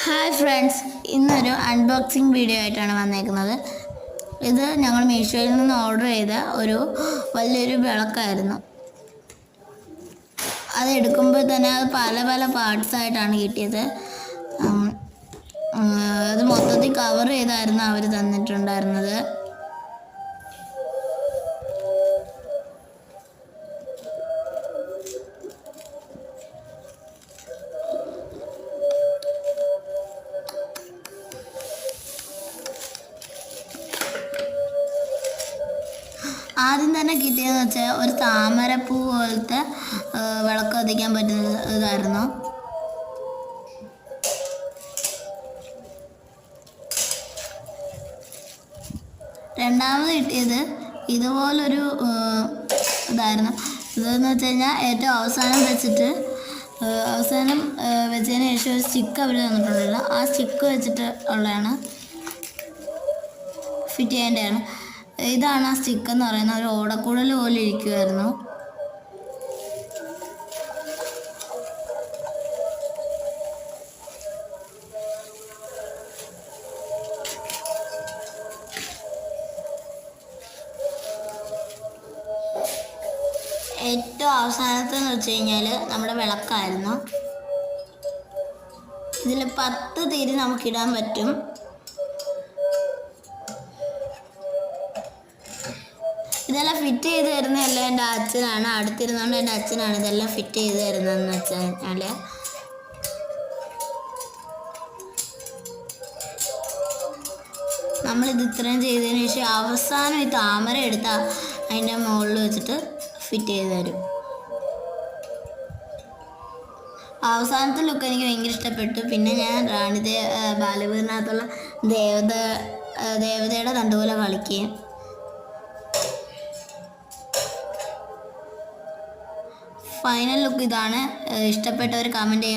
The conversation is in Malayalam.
ഹായ് ഫ്രണ്ട്സ്, ഇന്നൊരു അൺബോക്സിങ് വീഡിയോ ആയിട്ടാണ് വന്നേക്കുന്നത്. ഇത് ഞങ്ങൾ മീഷോയിൽ നിന്ന് ഓർഡർ ചെയ്ത ഒരു വലിയൊരു വിളക്കായിരുന്നു. അത് എടുക്കുമ്പോൾ തന്നെ അത് പല പല പാർട്സായിട്ടാണ് കിട്ടിയത്. അത് മൊത്തത്തിൽ കവർ ചെയ്തായിരുന്നു അവർ തന്നിട്ടുണ്ടായിരുന്നത്. ആദ്യം തന്നെ കിട്ടിയതെന്ന് വെച്ചാൽ ഒരു താമരപ്പൂ പോലത്തെ വിളക്ക് കത്തിക്കാൻ പറ്റുന്ന ഇതായിരുന്നു. രണ്ടാമത് കിട്ടിയത് ഇതുപോലൊരു ഇതായിരുന്നു. ഇതെന്ന് വെച്ച് കഴിഞ്ഞാൽ ഏറ്റവും അവസാനം വെച്ചതിന് ശേഷം ഒരു സ്റ്റിക്ക് അവർ തന്നിട്ടുണ്ടല്ലോ, ആ സ്റ്റിക്ക് വെച്ചിട്ട് ഉള്ളതാണ്, ഫിറ്റ് ചെയ്യേണ്ടതാണ്. ഇതാണ് ആ സ്റ്റിക്ക് എന്ന് പറയുന്നത്. ഒരു ഓടക്കുഴൽ പോലെ ഇരിക്കുമായിരുന്നു. ഏറ്റവും അവസാനത്തെന്ന് വെച്ച് കഴിഞ്ഞാൽ നമ്മുടെ വിളക്കായിരുന്നു. ഇതിൽ 10 തിരി നമുക്കിടാൻ പറ്റും. ഇതെല്ലാം ഫിറ്റ് ചെയ്ത് തരുന്നതെല്ലാം എൻ്റെ അച്ഛനാണ്. അടുത്തിരുന്നുകൊണ്ട് എൻ്റെ അച്ഛനാണ് ഇതെല്ലാം ഫിറ്റ് ചെയ്ത് തരുന്നതെന്ന് വെച്ച് കഴിഞ്ഞാൽ. നമ്മളിത് ഇത്രയും ചെയ്തതിന് ശേഷം അവസാനം ഈ താമര എടുത്താൽ അതിൻ്റെ മുകളിൽ വെച്ചിട്ട് ഫിറ്റ് ചെയ്ത് തരും. അവസാനത്തെ ലുക്ക് എനിക്ക് ഭയങ്കര ഇഷ്ടപ്പെട്ടു. പിന്നെ ഞാൻ ബാലവീറിനകത്തുള്ള ദേവതയുടെ തണ്ടുപോലെ കളിക്കുകയും. ഫൈനൽ ലുക്ക് ഇതാണ്. ഇഷ്ടപ്പെട്ടവർ കമൻറ്റ് ചെയ്യുക.